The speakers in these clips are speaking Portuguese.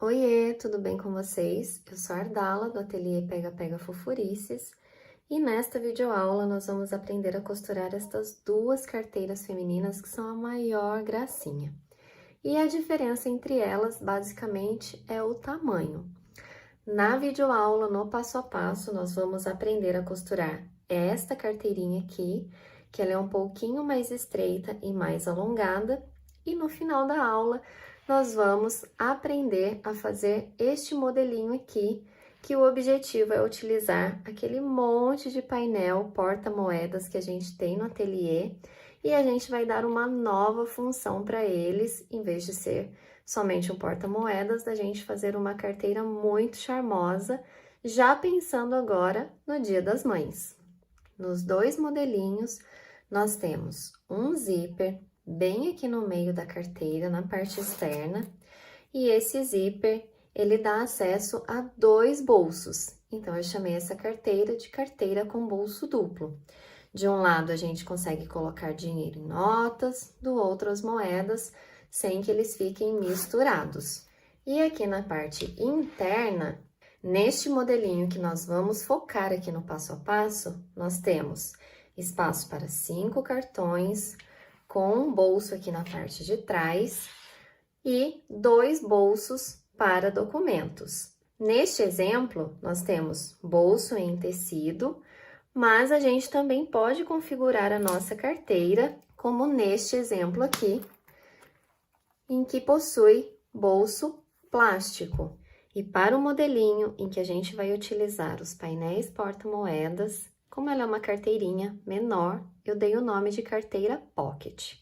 Oiê, tudo bem com vocês? Eu sou a Ardala, do ateliê Pega Pega Fofurices, e nesta videoaula nós vamos aprender a costurar estas duas carteiras femininas que são a maior gracinha. E a diferença entre elas, basicamente, é o tamanho. Na videoaula, no passo a passo, nós vamos aprender a costurar esta carteirinha aqui, que ela é um pouquinho mais estreita e mais alongada, e no final da aula, nós vamos aprender a fazer este modelinho aqui, que o objetivo é utilizar aquele monte de painel porta-moedas que a gente tem no ateliê, e a gente vai dar uma nova função para eles, em vez de ser somente um porta-moedas, da gente fazer uma carteira muito charmosa, já pensando agora no Dia das Mães. Nos dois modelinhos, nós temos um zíper bem aqui no meio da carteira, na parte externa, e esse zíper, ele dá acesso a dois bolsos. Então, eu chamei essa carteira de carteira com bolso duplo. De um lado, a gente consegue colocar dinheiro em notas, do outro, as moedas, sem que eles fiquem misturados. E aqui na parte interna, neste modelinho que nós vamos focar aqui no passo a passo, nós temos espaço para 5 cartões, com um bolso aqui na parte de trás e 2 bolsos para documentos. Neste exemplo, nós temos bolso em tecido, mas a gente também pode configurar a nossa carteira, como neste exemplo aqui, em que possui bolso plástico. E para o modelinho em que a gente vai utilizar os painéis porta-moedas, como ela é uma carteirinha menor, eu dei o nome de carteira pocket.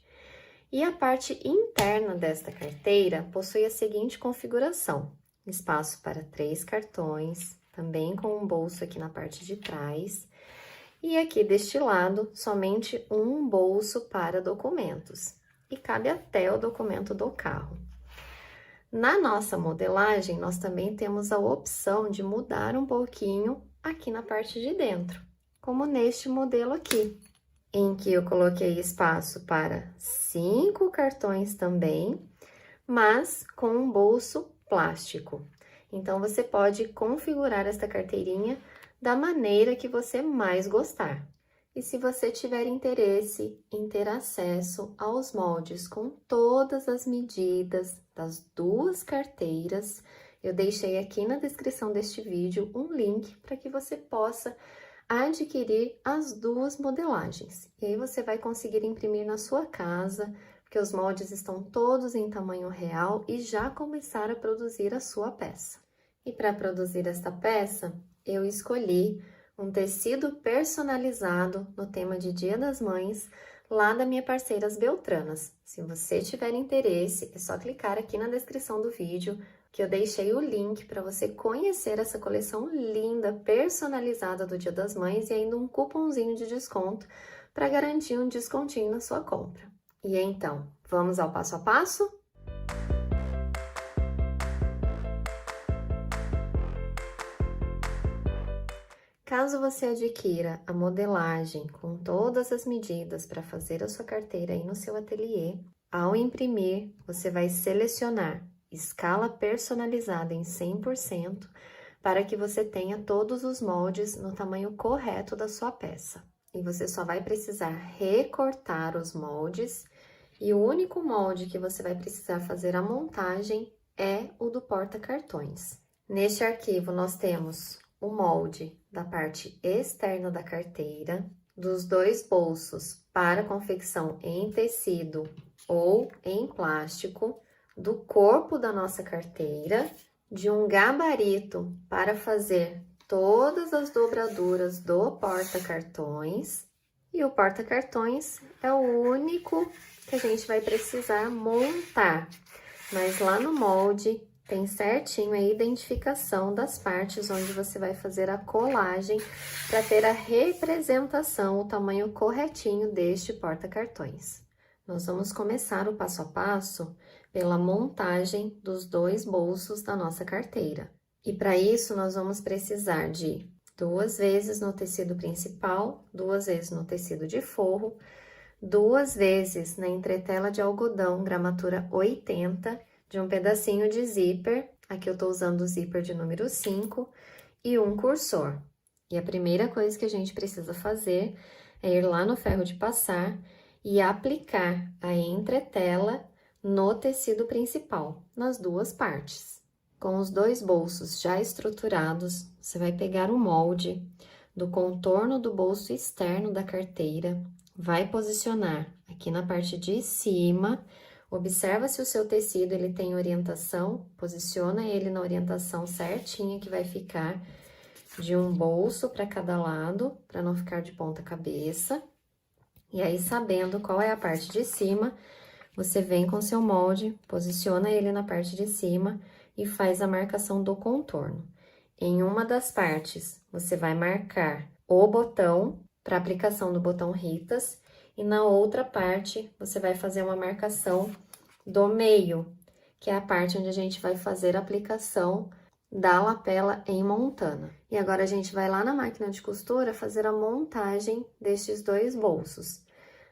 E a parte interna desta carteira possui a seguinte configuração: espaço para 3 cartões, também com um bolso aqui na parte de trás, e aqui deste lado, somente um bolso para documentos, e cabe até o documento do carro. Na nossa modelagem, nós também temos a opção de mudar um pouquinho aqui na parte de dentro, como neste modelo aqui, em que eu coloquei espaço para 5 cartões também, mas com um bolso plástico. Então, você pode configurar esta carteirinha da maneira que você mais gostar. E se você tiver interesse em ter acesso aos moldes com todas as medidas das duas carteiras, eu deixei aqui na descrição deste vídeo um link para que você possa adquirir as duas modelagens. E aí você vai conseguir imprimir na sua casa, porque os moldes estão todos em tamanho real, e já começar a produzir a sua peça. E para produzir esta peça, eu escolhi um tecido personalizado no tema de Dia das Mães, lá da minha parceira As Beltranas. Se você tiver interesse, é só clicar aqui na descrição do vídeo, que eu deixei o link para você conhecer essa coleção linda, personalizada do Dia das Mães, e ainda um cupomzinho de desconto para garantir um descontinho na sua compra. E então, vamos ao passo a passo? Caso você adquira a modelagem com todas as medidas para fazer a sua carteira aí no seu ateliê, ao imprimir, você vai selecionar escala personalizada em 100%, para que você tenha todos os moldes no tamanho correto da sua peça. E você só vai precisar recortar os moldes, e o único molde que você vai precisar fazer a montagem é o do porta-cartões. Neste arquivo, nós temos o molde da parte externa da carteira, dos 2 bolsos para confecção em tecido ou em plástico, do corpo da nossa carteira, de um gabarito para fazer todas as dobraduras do porta-cartões, e o porta-cartões é o único que a gente vai precisar montar, mas lá no molde tem certinho a identificação das partes onde você vai fazer a colagem para ter a representação, o tamanho corretinho deste porta-cartões. Nós vamos começar o passo a passo pela montagem dos 2 bolsos da nossa carteira. E para isso, nós vamos precisar de 2 vezes no tecido principal, 2 vezes no tecido de forro, 2 vezes na entretela de algodão, gramatura 80, de um pedacinho de zíper Aqui eu tô usando o zíper de número 5 e um cursor. E a primeira coisa que a gente precisa fazer é ir lá no ferro de passar e aplicar a entretela no tecido principal, nas duas partes. Com os dois bolsos já estruturados, você vai pegar o molde do contorno do bolso externo da carteira, vai posicionar aqui na parte de cima. Observa se o seu tecido ele tem orientação, posiciona ele na orientação certinha que vai ficar de um bolso para cada lado, para não ficar de ponta cabeça. E aí, sabendo qual é a parte de cima, você vem com seu molde, posiciona ele na parte de cima e faz a marcação do contorno. Em uma das partes, você vai marcar o botão para aplicação do botão Ritas e na outra parte, você vai fazer uma marcação do meio, que é a parte onde a gente vai fazer a aplicação da lapela em montana. E agora, a gente vai lá na máquina de costura fazer a montagem destes dois bolsos.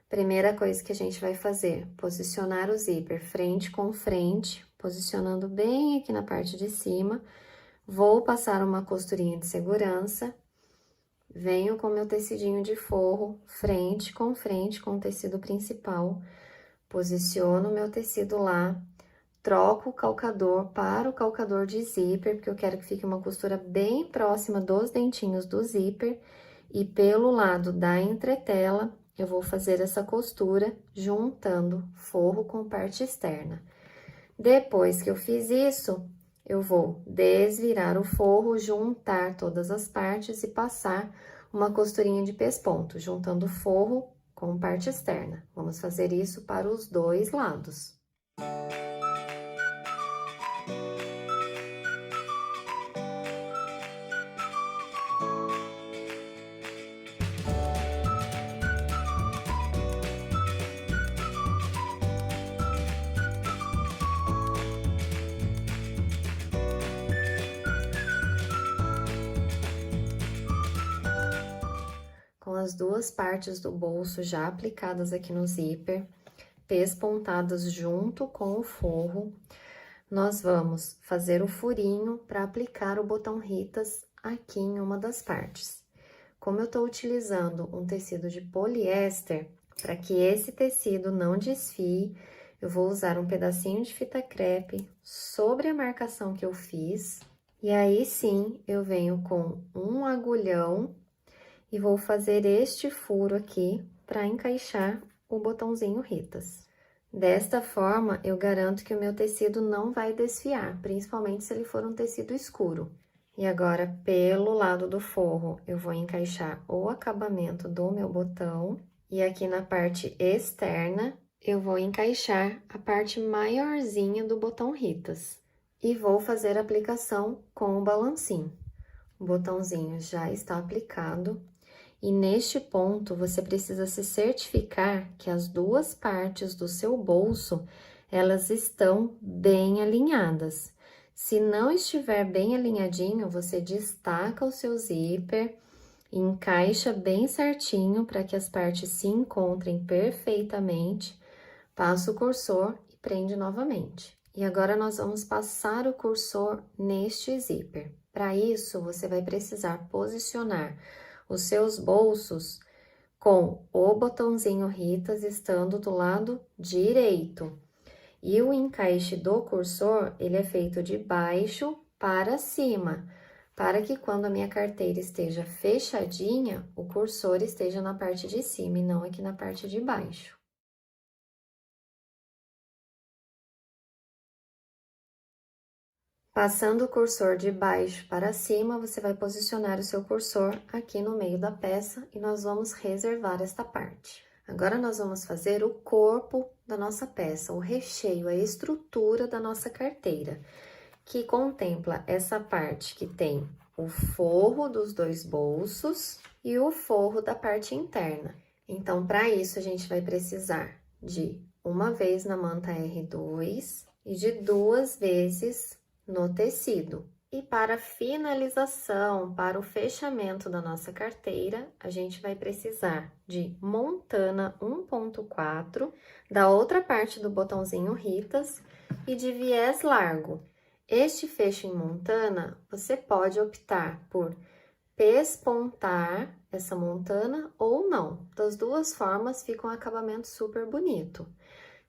Primeira coisa que a gente vai fazer, posicionar o zíper frente com frente, posicionando bem aqui na parte de cima. Vou passar uma costurinha de segurança. Venho com meu tecidinho de forro, frente com o tecido principal. Posiciono o meu tecido lá. Troco o calcador para o calcador de zíper, porque eu quero que fique uma costura bem próxima dos dentinhos do zíper. E pelo lado da entretela, eu vou fazer essa costura juntando forro com parte externa. Depois que eu fiz isso, eu vou desvirar o forro, juntar todas as partes e passar uma costurinha de pesponto, juntando forro com parte externa. Vamos fazer isso para os dois lados. Com as duas partes do bolso já aplicadas aqui no zíper, pespontadas junto com o forro, nós vamos fazer o furinho para aplicar o botão Ritas aqui em uma das partes. Como eu tô utilizando um tecido de poliéster, para que esse tecido não desfie, eu vou usar um pedacinho de fita crepe sobre a marcação que eu fiz. E aí sim, eu venho com um agulhão e vou fazer este furo aqui para encaixar o botãozinho Ritas. Desta forma, eu garanto que o meu tecido não vai desfiar, principalmente se ele for um tecido escuro. E agora, pelo lado do forro, eu vou encaixar o acabamento do meu botão. E aqui na parte externa, eu vou encaixar a parte maiorzinha do botão Ritas. E vou fazer a aplicação com o balancinho. O botãozinho já está aplicado. E neste ponto, você precisa se certificar que as duas partes do seu bolso, elas estão bem alinhadas. Se não estiver bem alinhadinho, você destaca o seu zíper, encaixa bem certinho para que as partes se encontrem perfeitamente, passa o cursor e prende novamente. E agora, nós vamos passar o cursor neste zíper. Para isso, você vai precisar posicionar os seus bolsos com o botãozinho Ritas estando do lado direito. E o encaixe do cursor, ele é feito de baixo para cima, para que quando a minha carteira esteja fechadinha, o cursor esteja na parte de cima e não aqui na parte de baixo. Passando o cursor de baixo para cima, você vai posicionar o seu cursor aqui no meio da peça e nós vamos reservar esta parte. Agora, nós vamos fazer o corpo da nossa peça, o recheio, a estrutura da nossa carteira, que contempla essa parte que tem o forro dos dois bolsos e o forro da parte interna. Então, para isso, a gente vai precisar de uma vez na manta R2 e de 2 vezes no tecido. E para finalização, para o fechamento da nossa carteira, a gente vai precisar de montana 1.4, da outra parte do botãozinho Ritas e de viés largo. Este fecho em montana, você pode optar por pespontar essa montana ou não. Das duas formas, fica um acabamento super bonito.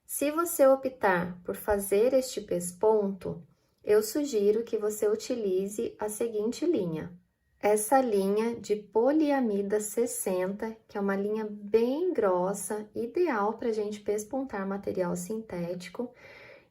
Se você optar por fazer este pesponto, eu sugiro que você utilize a seguinte linha. Essa linha de poliamida 60, que é uma linha bem grossa, ideal para a gente pespontar material sintético.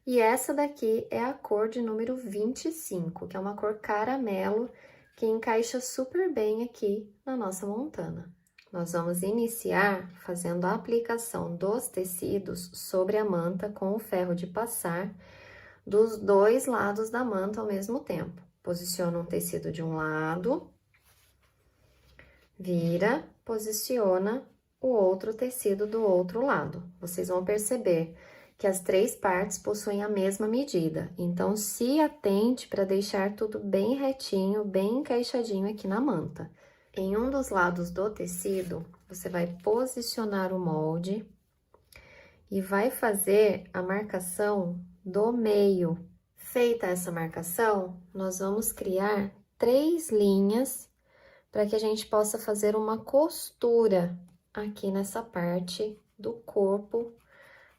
E essa daqui é a cor de número 25, que é uma cor caramelo, que encaixa super bem aqui na nossa montana. Nós vamos iniciar fazendo a aplicação dos tecidos sobre a manta com o ferro de passar dos dois lados da manta ao mesmo tempo. Posiciona um tecido de um lado, vira, posiciona o outro tecido do outro lado. Vocês vão perceber que as três partes possuem a mesma medida, então se atente para deixar tudo bem retinho, bem encaixadinho aqui na manta. Em um dos lados do tecido, você vai posicionar o molde e vai fazer a marcação do meio. Feita essa marcação, nós vamos criar 3 linhas para que a gente possa fazer uma costura aqui nessa parte do corpo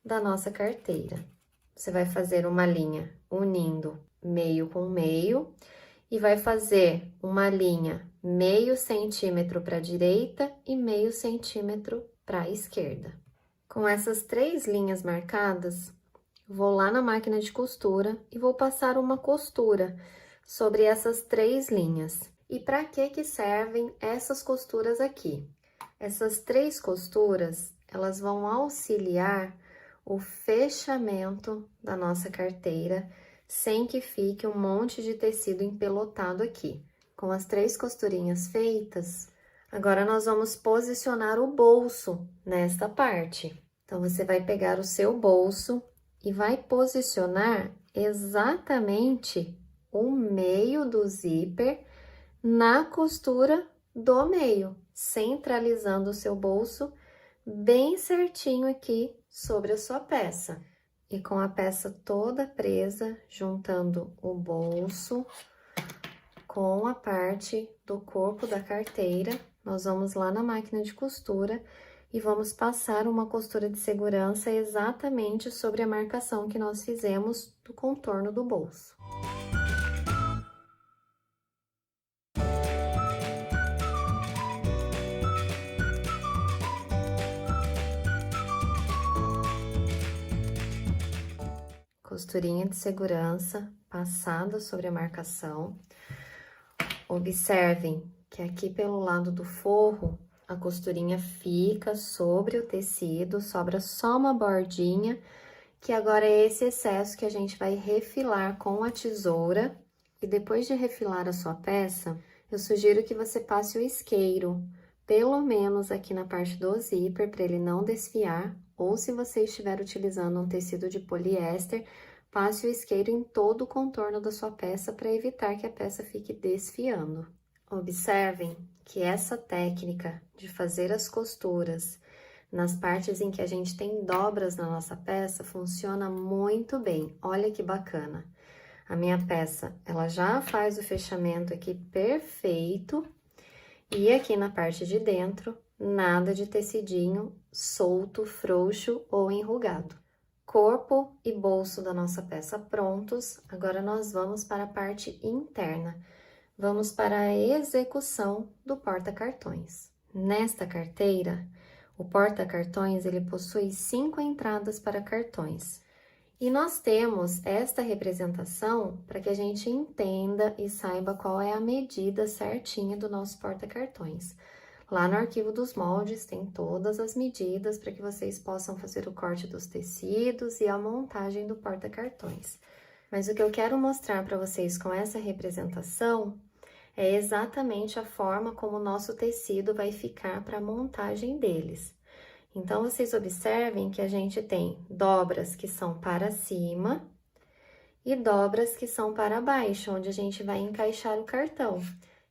da nossa carteira. Você vai fazer uma linha unindo meio com meio e vai fazer uma linha meio centímetro para a direita e meio centímetro para a esquerda. Com essas 3 linhas marcadas, vou lá na máquina de costura e vou passar uma costura sobre essas 3 linhas. E para que servem essas costuras aqui? Essas 3 costuras, elas vão auxiliar o fechamento da nossa carteira, sem que fique um monte de tecido empelotado aqui. Com as 3 costurinhas feitas, agora nós vamos posicionar o bolso nesta parte. Então, você vai pegar o seu bolso e vai posicionar exatamente o meio do zíper na costura do meio, centralizando o seu bolso bem certinho aqui sobre a sua peça. E com a peça toda presa, juntando o bolso com a parte do corpo da carteira, nós vamos lá na máquina de costura e vamos passar uma costura de segurança exatamente sobre a marcação que nós fizemos do contorno do bolso. Costurinha de segurança passada sobre a marcação. Observem que aqui pelo lado do forro, a costurinha fica sobre o tecido, sobra só uma bordinha, que agora é esse excesso que a gente vai refilar com a tesoura. E depois de refilar a sua peça, eu sugiro que você passe o isqueiro, pelo menos aqui na parte do zíper, para ele não desfiar, ou se você estiver utilizando um tecido de poliéster, passe o isqueiro em todo o contorno da sua peça para evitar que a peça fique desfiando. Observem que essa técnica de fazer as costuras nas partes em que a gente tem dobras na nossa peça funciona muito bem. Olha que bacana. A minha peça, ela já faz o fechamento aqui perfeito. E aqui na parte de dentro, nada de tecidinho solto, frouxo ou enrugado. Corpo e bolso da nossa peça prontos, agora nós vamos para a parte interna. Vamos para a execução do porta-cartões. Nesta carteira, o porta-cartões, ele possui 5 entradas para cartões. E nós temos esta representação para que a gente entenda e saiba qual é a medida certinha do nosso porta-cartões. Lá no arquivo dos moldes tem todas as medidas para que vocês possam fazer o corte dos tecidos e a montagem do porta-cartões. Mas o que eu quero mostrar para vocês com essa representação é exatamente a forma como o nosso tecido vai ficar para a montagem deles. Então, vocês observem que a gente tem dobras que são para cima e dobras que são para baixo, onde a gente vai encaixar o cartão.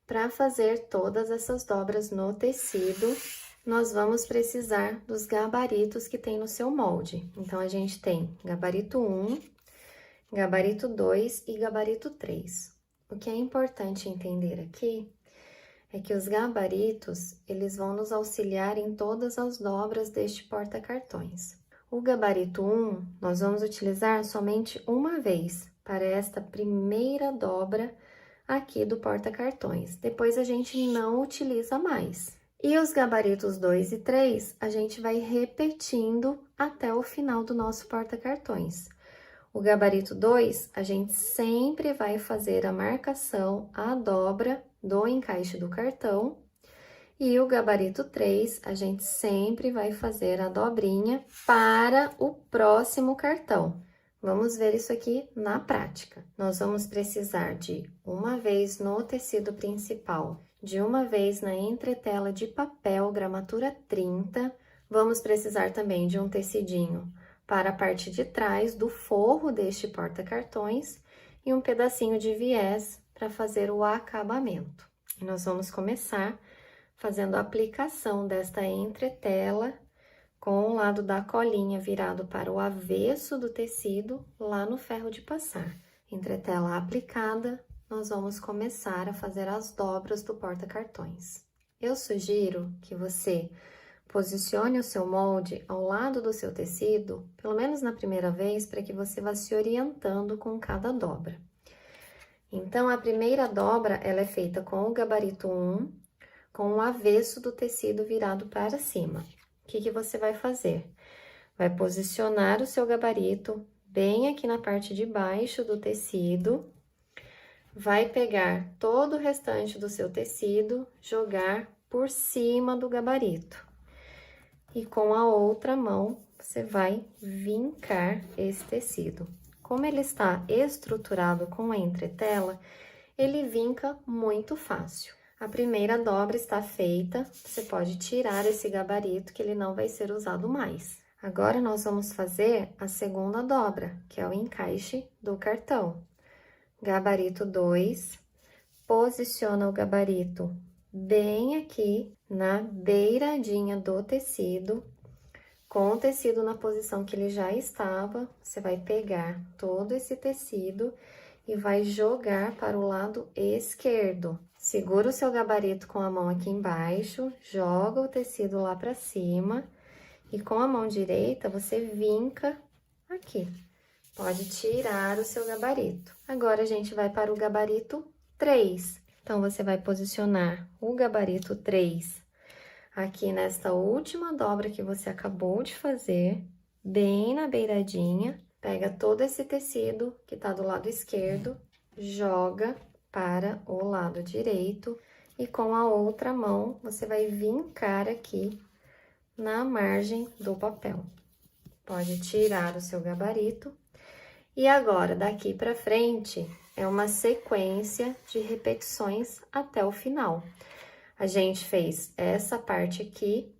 Para fazer todas essas dobras no tecido, nós vamos precisar dos gabaritos que tem no seu molde. Então, a gente tem gabarito 1, gabarito 2 e gabarito 3. O que é importante entender aqui é que os gabaritos, eles vão nos auxiliar em todas as dobras deste porta-cartões. O gabarito 1, nós vamos utilizar somente uma vez para esta primeira dobra aqui do porta-cartões. Depois a gente não utiliza mais. E os gabaritos 2 e 3, a gente vai repetindo até o final do nosso porta-cartões. O gabarito 2, a gente sempre vai fazer a marcação, a dobra do encaixe do cartão. E o gabarito 3, a gente sempre vai fazer a dobrinha para o próximo cartão. Vamos ver isso aqui na prática. Nós vamos precisar de uma vez no tecido principal, de uma vez na entretela de papel, gramatura 30. Vamos precisar também de um tecidinho para a parte de trás do forro deste porta-cartões e um pedacinho de viés para fazer o acabamento. E nós vamos começar fazendo a aplicação desta entretela com o lado da colinha virado para o avesso do tecido, lá no ferro de passar. Entretela aplicada, nós vamos começar a fazer as dobras do porta-cartões. Eu sugiro que você posicione o seu molde ao lado do seu tecido, pelo menos na primeira vez, para que você vá se orientando com cada dobra. Então, a primeira dobra, ela é feita com o gabarito 1, com o avesso do tecido virado para cima. O que que você vai fazer? Vai posicionar o seu gabarito bem aqui na parte de baixo do tecido, vai pegar todo o restante do seu tecido, jogar por cima do gabarito. E com a outra mão, você vai vincar esse tecido. Como ele está estruturado com a entretela, ele vinca muito fácil. A primeira dobra está feita, você pode tirar esse gabarito que ele não vai ser usado mais. Agora, nós vamos fazer a segunda dobra, que é o encaixe do cartão. Gabarito 2, posiciona o gabarito bem aqui na beiradinha do tecido, com o tecido na posição que ele já estava, você vai pegar todo esse tecido e vai jogar para o lado esquerdo. Segura o seu gabarito com a mão aqui embaixo, joga o tecido lá para cima e com a mão direita você vinca aqui. Pode tirar o seu gabarito. Agora, a gente vai para o gabarito 3. Então, você vai posicionar o gabarito 3 aqui nesta última dobra que você acabou de fazer, bem na beiradinha. Pega todo esse tecido que tá do lado esquerdo, joga para o lado direito e com a outra mão você vai vincar aqui na margem do papel. Pode tirar o seu gabarito. E agora, daqui para frente, é uma sequência de repetições até o final. A gente fez essa parte aqui,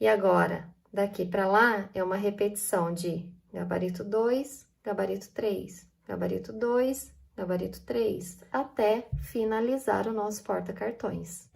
e agora, daqui para lá, é uma repetição de gabarito 2, gabarito 3, gabarito 2, gabarito 3, até finalizar o nosso porta-cartões.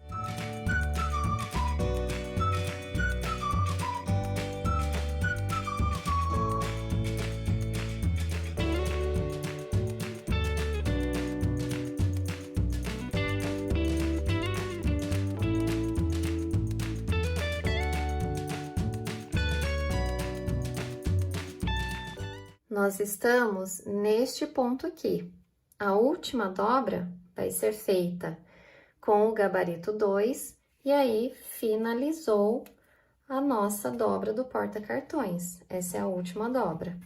Nós estamos neste ponto aqui. A última dobra vai ser feita com o gabarito 2 e aí finalizou a nossa dobra do porta-cartões. Essa é a última dobra.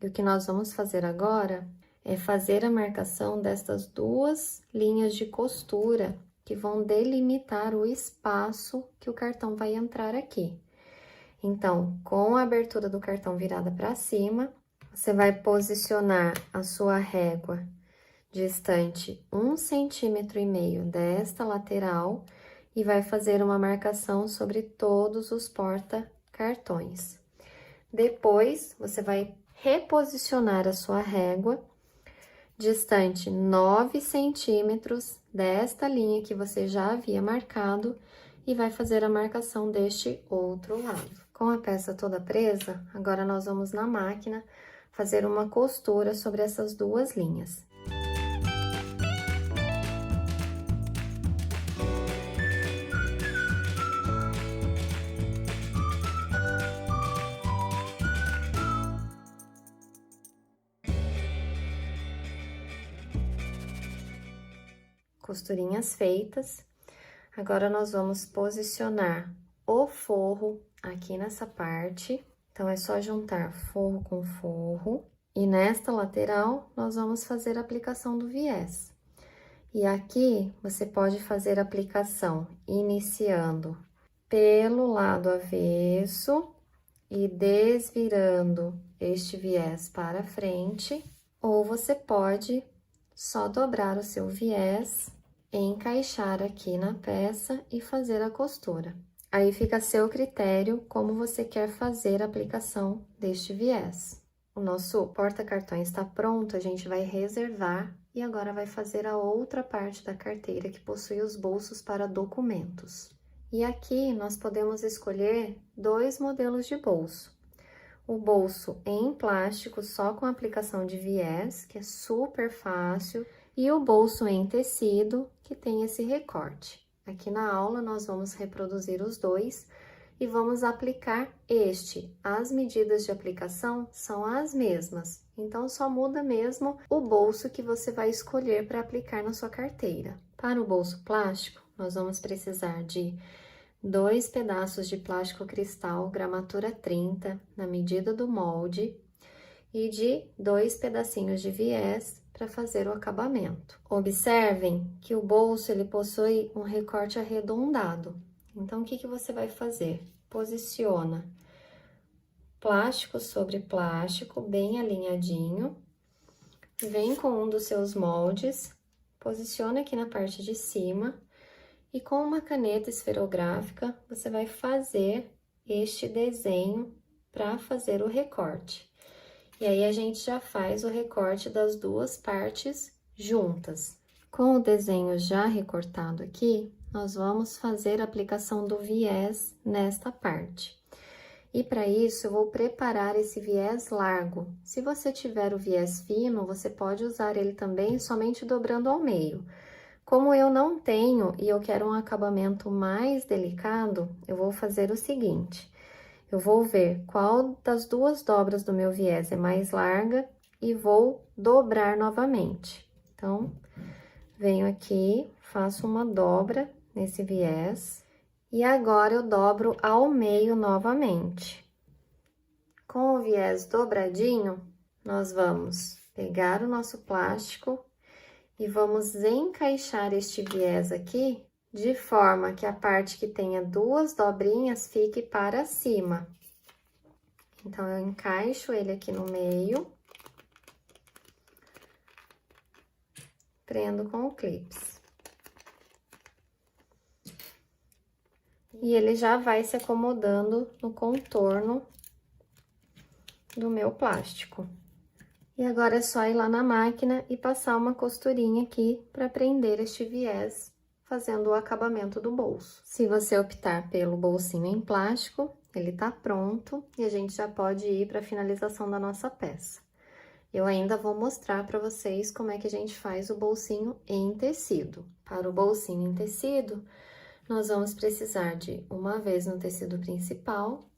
E o que nós vamos fazer agora é fazer a marcação destas duas linhas de costura que vão delimitar o espaço que o cartão vai entrar aqui. Então, com a abertura do cartão virada para cima, você vai posicionar a sua régua distante 1,5 cm desta lateral e vai fazer uma marcação sobre todos os porta-cartões. Depois, você vai reposicionar a sua régua distante 9 centímetros desta linha que você já havia marcado e vai fazer a marcação deste outro lado. Com a peça toda presa, agora nós vamos na máquina fazer uma costura sobre essas duas linhas. Costurinhas feitas, agora nós vamos posicionar o forro aqui nessa parte. Então, é só juntar forro com forro. E nesta lateral, nós vamos fazer a aplicação do viés. E aqui, você pode fazer a aplicação iniciando pelo lado avesso e desvirando este viés para frente. Ou você pode só dobrar o seu viés, encaixar aqui na peça e fazer a costura. Aí fica a seu critério como você quer fazer a aplicação deste viés. O nosso porta-cartões está pronto, a gente vai reservar e agora vai fazer a outra parte da carteira que possui os bolsos para documentos. E aqui nós podemos escolher dois modelos de bolso. O bolso em plástico só com aplicação de viés, que é super fácil, e o bolso em tecido, que tem esse recorte. Aqui na aula nós vamos reproduzir os dois e vamos aplicar este. As medidas de aplicação são as mesmas, então só muda mesmo o bolso que você vai escolher para aplicar na sua carteira. Para o bolso plástico, nós vamos precisar de 2 pedaços de plástico cristal, gramatura 30, na medida do molde, e de 2 pedacinhos de viés para fazer o acabamento. Observem que o bolso ele possui um recorte arredondado. Então, o que você vai fazer? Posiciona plástico sobre plástico, bem alinhadinho, vem com um dos seus moldes, posiciona aqui na parte de cima, e com uma caneta esferográfica, você vai fazer este desenho para fazer o recorte. E aí, a gente já faz o recorte das duas partes juntas. Com o desenho já recortado aqui, nós vamos fazer a aplicação do viés nesta parte. E para isso, eu vou preparar esse viés largo. Se você tiver o viés fino, você pode usar ele também somente dobrando ao meio. Como eu não tenho e eu quero um acabamento mais delicado, eu vou fazer o seguinte. Eu vou ver qual das duas dobras do meu viés é mais larga e vou dobrar novamente. Então, venho aqui, faço uma dobra nesse viés e agora eu dobro ao meio novamente. Com o viés dobradinho, nós vamos pegar o nosso plástico e vamos encaixar este viés aqui de forma que a parte que tenha duas dobrinhas fique para cima. Então, eu encaixo ele aqui no meio, prendo com o clips. E ele já vai se acomodando no contorno do meu plástico. E agora é só ir lá na máquina e passar uma costurinha aqui para prender este viés, fazendo o acabamento do bolso. Se você optar pelo bolsinho em plástico, ele tá pronto e a gente já pode ir para a finalização da nossa peça. Eu ainda vou mostrar para vocês como é que a gente faz o bolsinho em tecido. Para o bolsinho em tecido, nós vamos precisar de uma vez no tecido principal,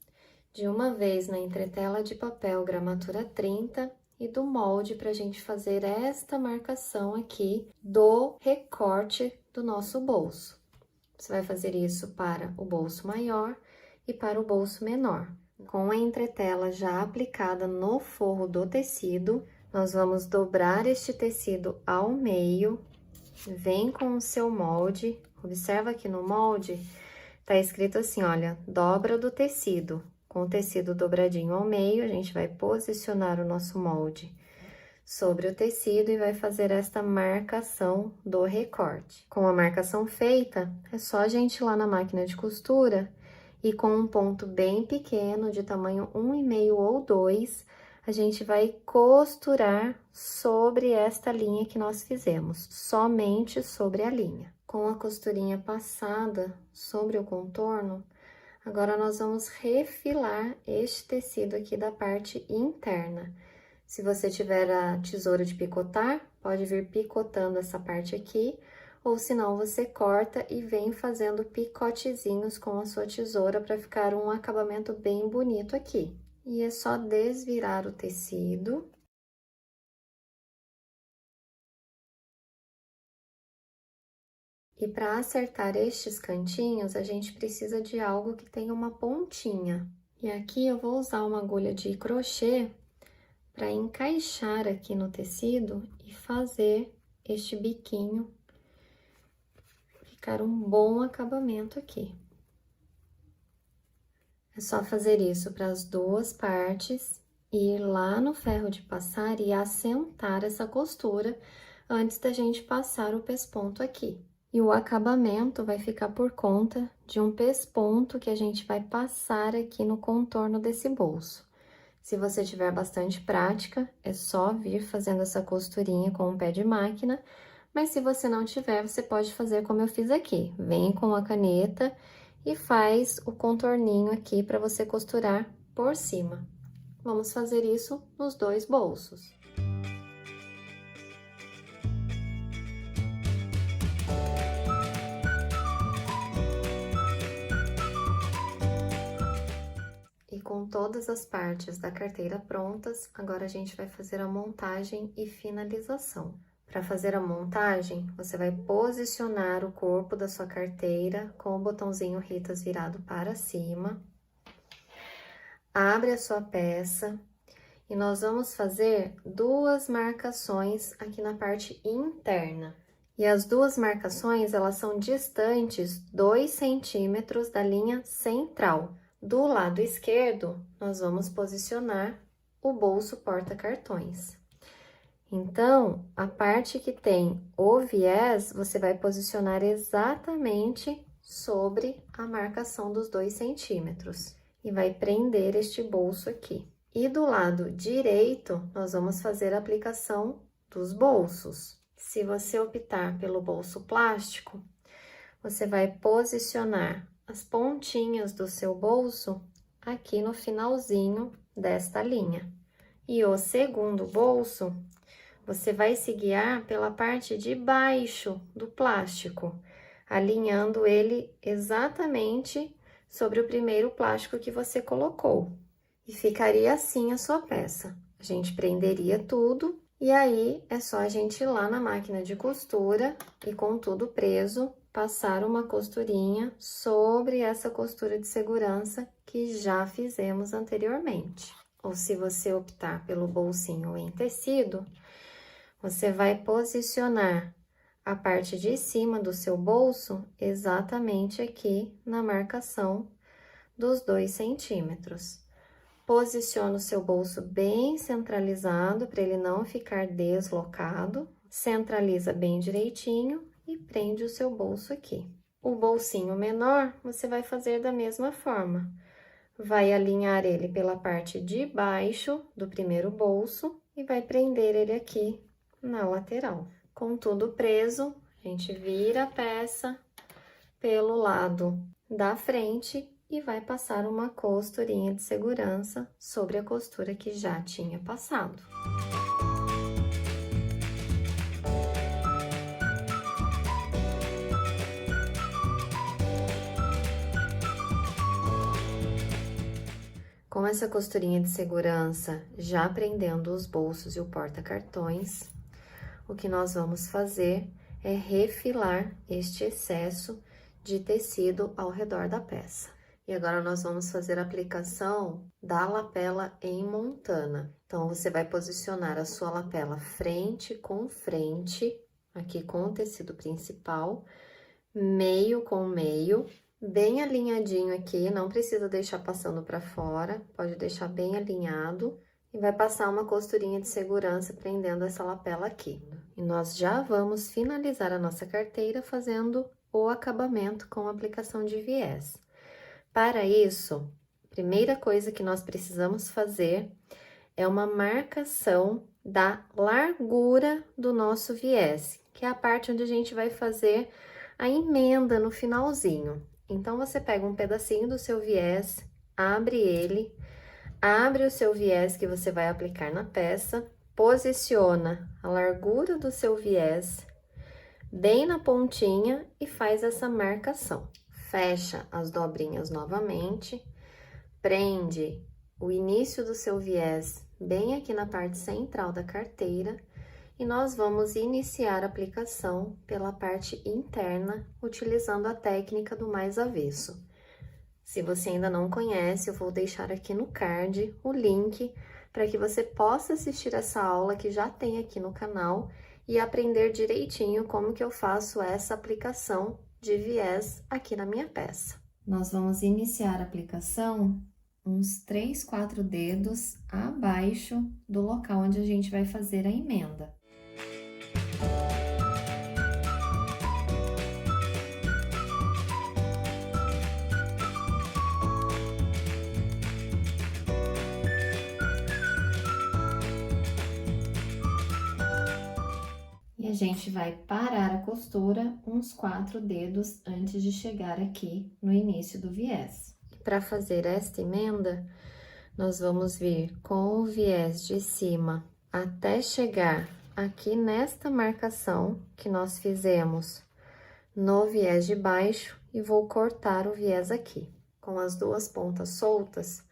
de uma vez na entretela de papel gramatura 30 e do molde para a gente fazer esta marcação aqui do recorte do nosso bolso. Você vai fazer isso para o bolso maior e para o bolso menor. Com a entretela já aplicada no forro do tecido, nós vamos dobrar este tecido ao meio, vem com o seu molde, observa aqui no molde, tá escrito assim, olha, dobra do tecido. Com o tecido dobradinho ao meio, a gente vai posicionar o nosso molde sobre o tecido e vai fazer esta marcação do recorte. Com a marcação feita, é só a gente ir lá na máquina de costura e com um ponto bem pequeno, de tamanho 1,5 ou 2, a gente vai costurar sobre esta linha que nós fizemos, somente sobre a linha. Com a costurinha passada sobre o contorno, Agora, nós vamos refilar este tecido aqui da parte interna. Se você tiver a tesoura de picotar, pode vir picotando essa parte aqui, ou senão você corta e vem fazendo picotezinhos com a sua tesoura para ficar um acabamento bem bonito aqui. E é só desvirar o tecido. E para acertar estes cantinhos, a gente precisa de algo que tenha uma pontinha. E aqui eu vou usar uma agulha de crochê para encaixar aqui no tecido e fazer este biquinho ficar um bom acabamento aqui. É só fazer isso para as duas partes, ir lá no ferro de passar e assentar essa costura antes da gente passar o pesponto aqui. E o acabamento vai ficar por conta de um pesponto que a gente vai passar aqui no contorno desse bolso. Se você tiver bastante prática, é só vir fazendo essa costurinha com o pé de máquina, mas se você não tiver, você pode fazer como eu fiz aqui. Vem com a caneta e faz o contorninho aqui para você costurar por cima. Vamos fazer isso nos dois bolsos. E com todas as partes da carteira prontas, agora a gente vai fazer a montagem e finalização. Para fazer a montagem, você vai posicionar o corpo da sua carteira com o botãozinho Ritas virado para cima. Abre a sua peça e nós vamos fazer duas marcações aqui na parte interna. E as duas marcações, elas são distantes 2 centímetros da linha central. Do lado esquerdo, nós vamos posicionar o bolso porta-cartões. Então, a parte que tem o viés, você vai posicionar exatamente sobre a marcação dos 2 centímetros. E vai prender este bolso aqui. E do lado direito, nós vamos fazer a aplicação dos bolsos. Se você optar pelo bolso plástico, você vai posicionar as pontinhas do seu bolso aqui no finalzinho desta linha. E o segundo bolso, você vai se guiar pela parte de baixo do plástico, alinhando ele exatamente sobre o primeiro plástico que você colocou. E ficaria assim a sua peça. A gente prenderia tudo e aí é só a gente ir lá na máquina de costura e com tudo preso, passar uma costurinha sobre essa costura de segurança que já fizemos anteriormente. Ou se você optar pelo bolsinho em tecido, você vai posicionar a parte de cima do seu bolso exatamente aqui na marcação dos 2 centímetros. Posiciona o seu bolso bem centralizado para ele não ficar deslocado. Centraliza bem direitinho e prende o seu bolso aqui. O bolsinho menor, você vai fazer da mesma forma. Vai alinhar ele pela parte de baixo do primeiro bolso e vai prender ele aqui na lateral. Com tudo preso, a gente vira a peça pelo lado da frente e vai passar uma costurinha de segurança sobre a costura que já tinha passado. Com essa costurinha de segurança já prendendo os bolsos e o porta-cartões, o que nós vamos fazer é refilar este excesso de tecido ao redor da peça. E agora nós vamos fazer a aplicação da lapela em montana. Então, você vai posicionar a sua lapela frente com frente, aqui com o tecido principal, meio com meio, bem alinhadinho aqui, não precisa deixar passando para fora, pode deixar bem alinhado. E vai passar uma costurinha de segurança prendendo essa lapela aqui. E nós já vamos finalizar a nossa carteira fazendo o acabamento com aplicação de viés. Para isso, a primeira coisa que nós precisamos fazer é uma marcação da largura do nosso viés, que é a parte onde a gente vai fazer a emenda no finalzinho. Então, você pega um pedacinho do seu viés, abre ele, abre o seu viés que você vai aplicar na peça, posiciona a largura do seu viés bem na pontinha e faz essa marcação. Fecha as dobrinhas novamente, prende o início do seu viés bem aqui na parte central da carteira e nós vamos iniciar a aplicação pela parte interna, utilizando a técnica do mais avesso. Se você ainda não conhece, eu vou deixar aqui no card o link para que você possa assistir essa aula que já tem aqui no canal e aprender direitinho como que eu faço essa aplicação de viés aqui na minha peça. Nós vamos iniciar a aplicação uns 3, 4 dedos abaixo do local onde a gente vai fazer a emenda. E a gente vai parar a costura uns 4 dedos antes de chegar aqui no início do viés. Para fazer esta emenda, nós vamos vir com o viés de cima até chegar aqui nesta marcação que nós fizemos no viés de baixo e vou cortar o viés aqui. Com as duas pontas soltas,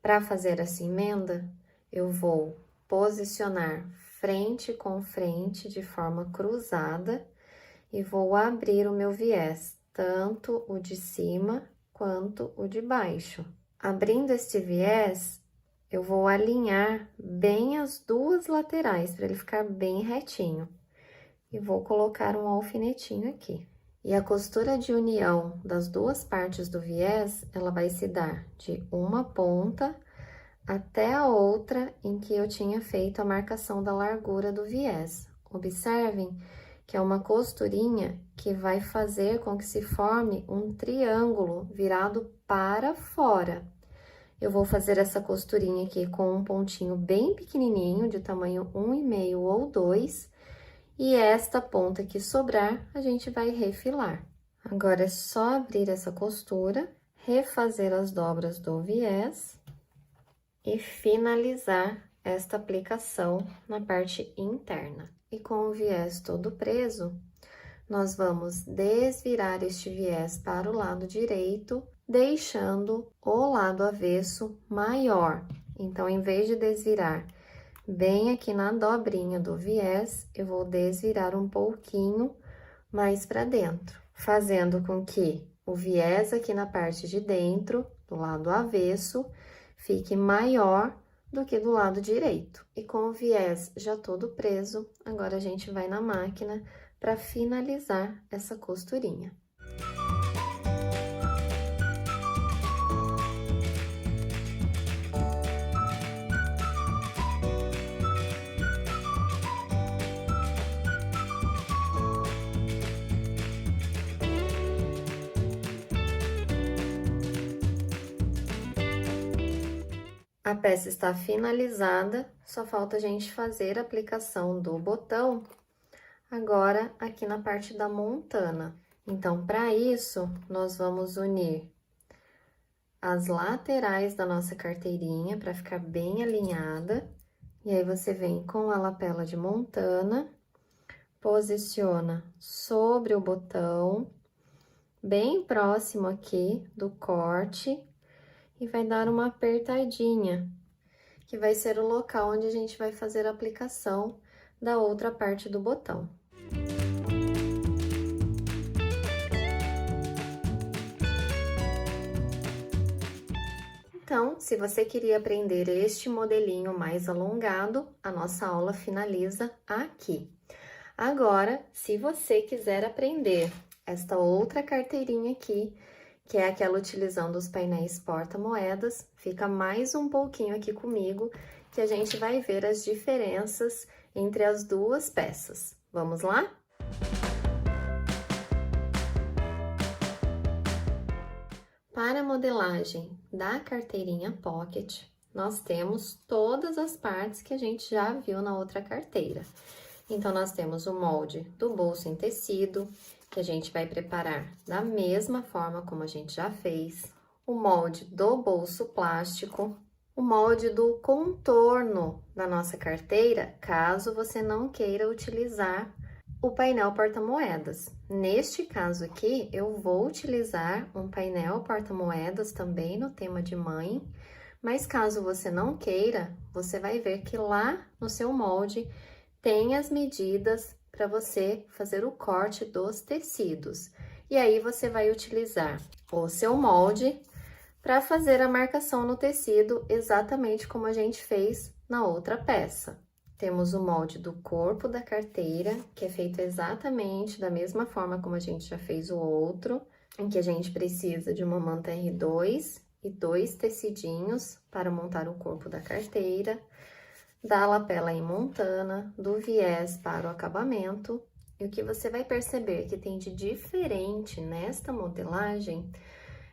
para fazer essa emenda, eu vou posicionar frente com frente de forma cruzada e vou abrir o meu viés, tanto o de cima quanto o de baixo. Abrindo este viés, eu vou alinhar bem as duas laterais para ele ficar bem retinho. E vou colocar um alfinetinho aqui. E a costura de união das duas partes do viés, ela vai se dar de uma ponta até a outra em que eu tinha feito a marcação da largura do viés. Observem que é uma costurinha que vai fazer com que se forme um triângulo virado para fora. Eu vou fazer essa costurinha aqui com um pontinho bem pequenininho, de tamanho 1,5 ou 2, e esta ponta que sobrar, a gente vai refilar. Agora, é só abrir essa costura, refazer as dobras do viés e finalizar esta aplicação na parte interna. E com o viés todo preso, nós vamos desvirar este viés para o lado direito, deixando o lado avesso maior. Então, em vez de desvirar bem aqui na dobrinha do viés, eu vou desvirar um pouquinho mais para dentro, fazendo com que o viés aqui na parte de dentro, do lado avesso, fique maior do que do lado direito. E com o viés já todo preso, agora a gente vai na máquina para finalizar essa costurinha. A peça está finalizada, só falta a gente fazer a aplicação do botão, agora aqui na parte da montana. Então, para isso, nós vamos unir as laterais da nossa carteirinha, para ficar bem alinhada. E aí, você vem com a lapela de montana, posiciona sobre o botão, bem próximo aqui do corte, e vai dar uma apertadinha, que vai ser o local onde a gente vai fazer a aplicação da outra parte do botão. Então, se você queria aprender este modelinho mais alongado, a nossa aula finaliza aqui. Agora, se você quiser aprender esta outra carteirinha aqui, que é aquela utilizando os painéis porta-moedas, fica mais um pouquinho aqui comigo, que a gente vai ver as diferenças entre as duas peças. Vamos lá? Para a modelagem da carteirinha Pocket, nós temos todas as partes que a gente já viu na outra carteira. Então, nós temos o molde do bolso em tecido, que a gente vai preparar da mesma forma como a gente já fez, o molde do bolso plástico, o molde do contorno da nossa carteira, caso você não queira utilizar o painel porta-moedas. Neste caso aqui, eu vou utilizar um painel porta-moedas também no tema de mãe, mas caso você não queira, você vai ver que lá no seu molde tem as medidas para você fazer o corte dos tecidos. E aí, você vai utilizar o seu molde para fazer a marcação no tecido exatamente como a gente fez na outra peça. Temos o molde do corpo da carteira, que é feito exatamente da mesma forma como a gente já fez o outro, em que a gente precisa de uma manta R2 e 2 tecidinhos para montar o corpo da carteira, da lapela em montana, do viés para o acabamento. E o que você vai perceber que tem de diferente nesta modelagem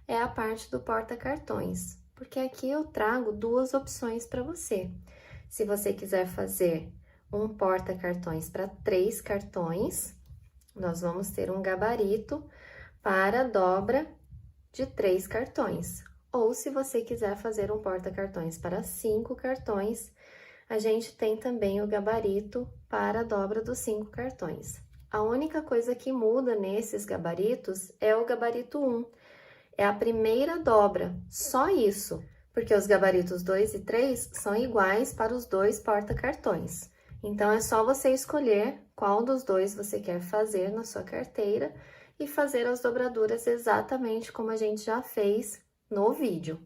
é a parte do porta-cartões, porque aqui eu trago duas opções para você. Se você quiser fazer um porta-cartões para 3 cartões, nós vamos ter um gabarito para dobra de 3 cartões. Ou se você quiser fazer um porta-cartões para 5 cartões, a gente tem também o gabarito para a dobra dos 5 cartões. A única coisa que muda nesses gabaritos é o gabarito 1. É a primeira dobra, só isso, porque os gabaritos 2 e 3 são iguais para os 2 porta-cartões. Então, é só você escolher qual dos dois você quer fazer na sua carteira e fazer as dobraduras exatamente como a gente já fez no vídeo.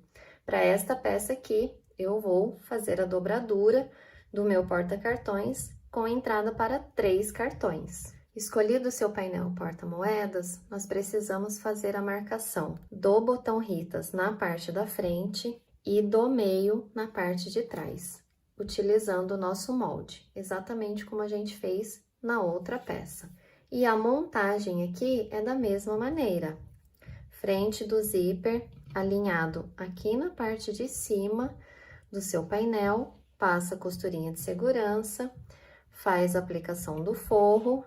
Para esta peça aqui, eu vou fazer a dobradura do meu porta-cartões com entrada para 3 cartões. Escolhido o seu painel porta-moedas, nós precisamos fazer a marcação do botão Ritas na parte da frente e do meio na parte de trás, utilizando o nosso molde, exatamente como a gente fez na outra peça. E a montagem aqui é da mesma maneira. Frente do zíper alinhado aqui na parte de cima do seu painel, passa a costurinha de segurança, faz a aplicação do forro,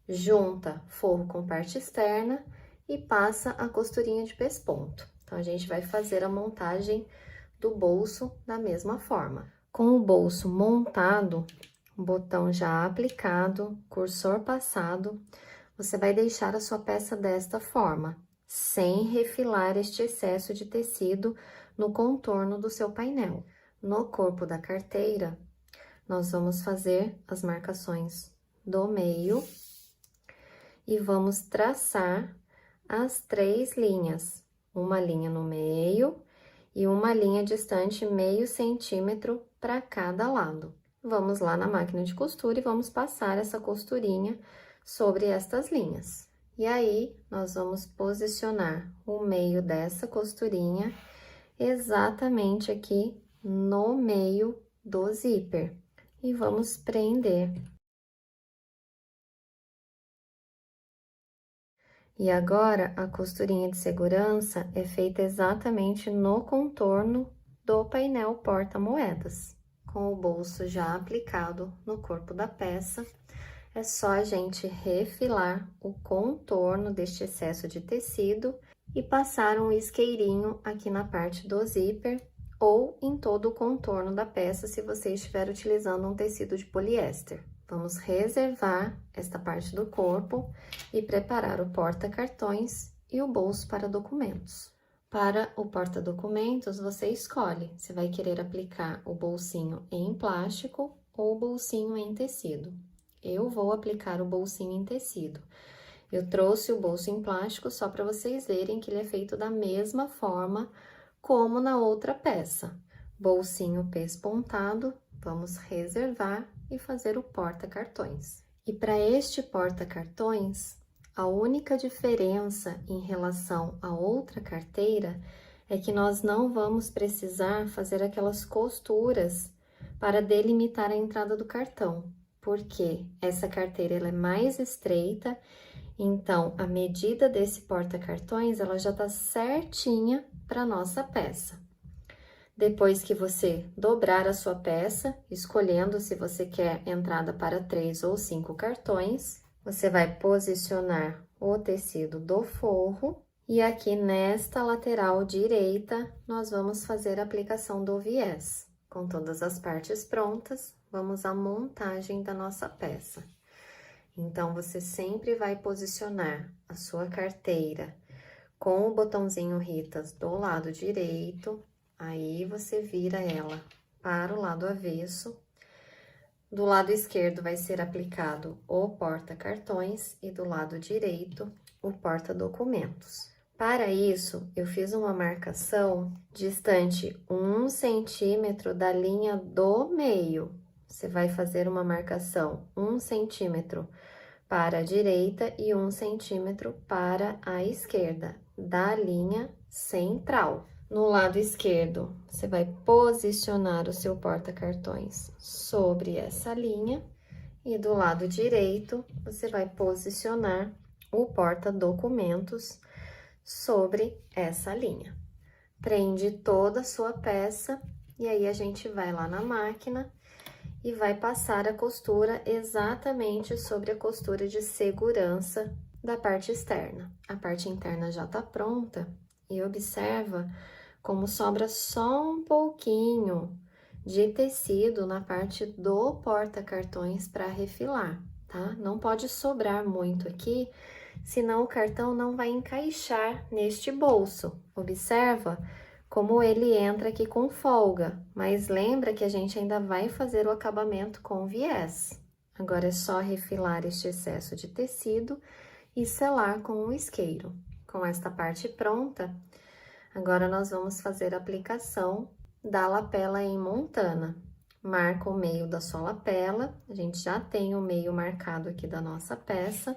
junta forro com parte externa e passa a costurinha de pesponto. Então, a gente vai fazer a montagem do bolso da mesma forma. Com o bolso montado, o botão já aplicado, cursor passado, você vai deixar a sua peça desta forma, sem refilar este excesso de tecido no contorno do seu painel. No corpo da carteira, nós vamos fazer as marcações do meio e vamos traçar as 3 linhas, uma linha no meio e uma linha distante meio centímetro para cada lado. Vamos lá na máquina de costura e vamos passar essa costurinha sobre estas linhas. E aí, nós vamos posicionar o meio dessa costurinha exatamente aqui no meio do zíper e vamos prender. E agora, a costurinha de segurança é feita exatamente no contorno do painel porta-moedas. Com o bolso já aplicado no corpo da peça, é só a gente refilar o contorno deste excesso de tecido e passar um isqueirinho aqui na parte do zíper ou em todo o contorno da peça, se você estiver utilizando um tecido de poliéster. Vamos reservar esta parte do corpo e preparar o porta-cartões e o bolso para documentos. Para o porta-documentos, você escolhe se vai querer aplicar o bolsinho em plástico ou o bolsinho em tecido. Eu vou aplicar o bolsinho em tecido. Eu trouxe o bolso em plástico só para vocês verem que ele é feito da mesma forma como na outra peça. Bolsinho pespontado, vamos reservar e fazer o porta-cartões. E para este porta-cartões, a única diferença em relação à outra carteira é que nós não vamos precisar fazer aquelas costuras para delimitar a entrada do cartão, porque essa carteira ela é mais estreita, então a medida desse porta-cartões ela já está certinha para nossa peça. Depois que você dobrar a sua peça, escolhendo se você quer entrada para 3 ou 5 cartões, você vai posicionar o tecido do forro. E aqui nesta lateral direita, nós vamos fazer a aplicação do viés. Com todas as partes prontas, vamos à montagem da nossa peça. Então, você sempre vai posicionar a sua carteira com o botãozinho Ritas do lado direito, aí você vira ela para o lado avesso. Do lado esquerdo vai ser aplicado o porta-cartões e do lado direito o porta-documentos. Para isso, eu fiz uma marcação distante 1 centímetro da linha do meio. Você vai fazer uma marcação 1 centímetro para a direita e 1 centímetro para a esquerda, da linha central. No lado esquerdo, você vai posicionar o seu porta-cartões sobre essa linha e do lado direito, você vai posicionar o porta-documentos sobre essa linha. Prende toda a sua peça e aí a gente vai lá na máquina e vai passar a costura exatamente sobre a costura de segurança da parte externa. A parte interna já tá pronta e observa como sobra só um pouquinho de tecido na parte do porta-cartões para refilar, tá? Não pode sobrar muito aqui, senão o cartão não vai encaixar neste bolso. Observa como ele entra aqui com folga, mas lembra que a gente ainda vai fazer o acabamento com viés. Agora é só refilar este excesso de tecido e selar com o isqueiro. Com esta parte pronta, agora nós vamos fazer a aplicação da lapela em montana. Marca o meio da sua lapela, a gente já tem o meio marcado aqui da nossa peça.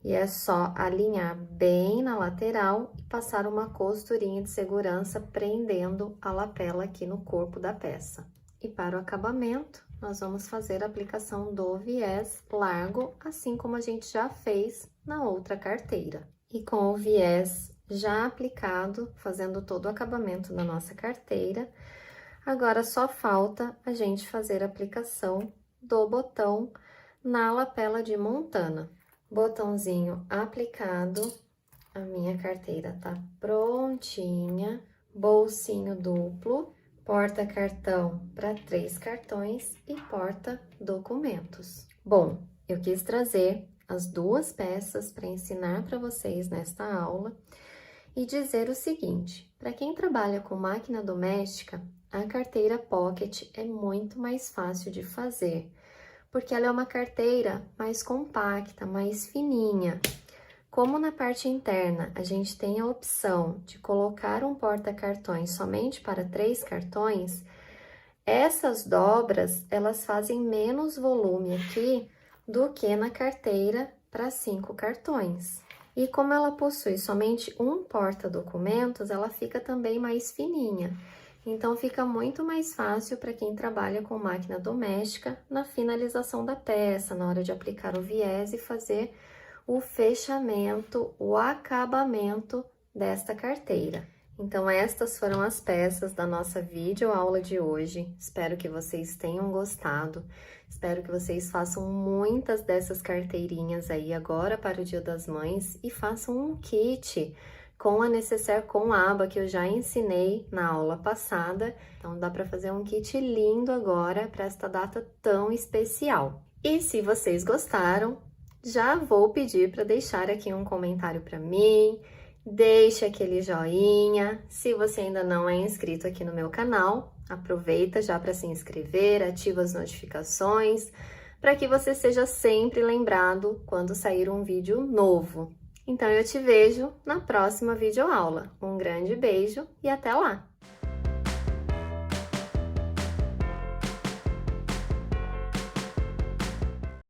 E é só alinhar bem na lateral e passar uma costurinha de segurança prendendo a lapela aqui no corpo da peça. E para o acabamento, nós vamos fazer a aplicação do viés largo, assim como a gente já fez na outra carteira. E com o viés já aplicado, fazendo todo o acabamento da nossa carteira, agora só falta a gente fazer a aplicação do botão na lapela de montana. Botãozinho aplicado, a minha carteira tá prontinha, bolsinho duplo, porta-cartão para 3 cartões e porta-documentos. Bom, eu quis trazer as duas peças para ensinar para vocês nesta aula e dizer o seguinte: para quem trabalha com máquina doméstica, a carteira Pocket é muito mais fácil de fazer, porque ela é uma carteira mais compacta, mais fininha. Como na parte interna a gente tem a opção de colocar um porta-cartões somente para 3 cartões, essas dobras, elas fazem menos volume aqui do que na carteira para 5 cartões. E como ela possui somente um porta-documentos, ela fica também mais fininha. Então, fica muito mais fácil para quem trabalha com máquina doméstica na finalização da peça, na hora de aplicar o viés e fazer o fechamento, o acabamento desta carteira. Então, estas foram as peças da nossa videoaula de hoje. Espero que vocês tenham gostado. Espero que vocês façam muitas dessas carteirinhas aí agora para o Dia das Mães e façam um kit com a necessaire com aba que eu já ensinei na aula passada. Então, dá para fazer um kit lindo agora para esta data tão especial. E se vocês gostaram, já vou pedir para deixar aqui um comentário para mim, deixe aquele joinha. Se você ainda não é inscrito aqui no meu canal, aproveita já para se inscrever, ativa as notificações, para que você seja sempre lembrado quando sair um vídeo novo. Então, eu te vejo na próxima videoaula. Um grande beijo e até lá!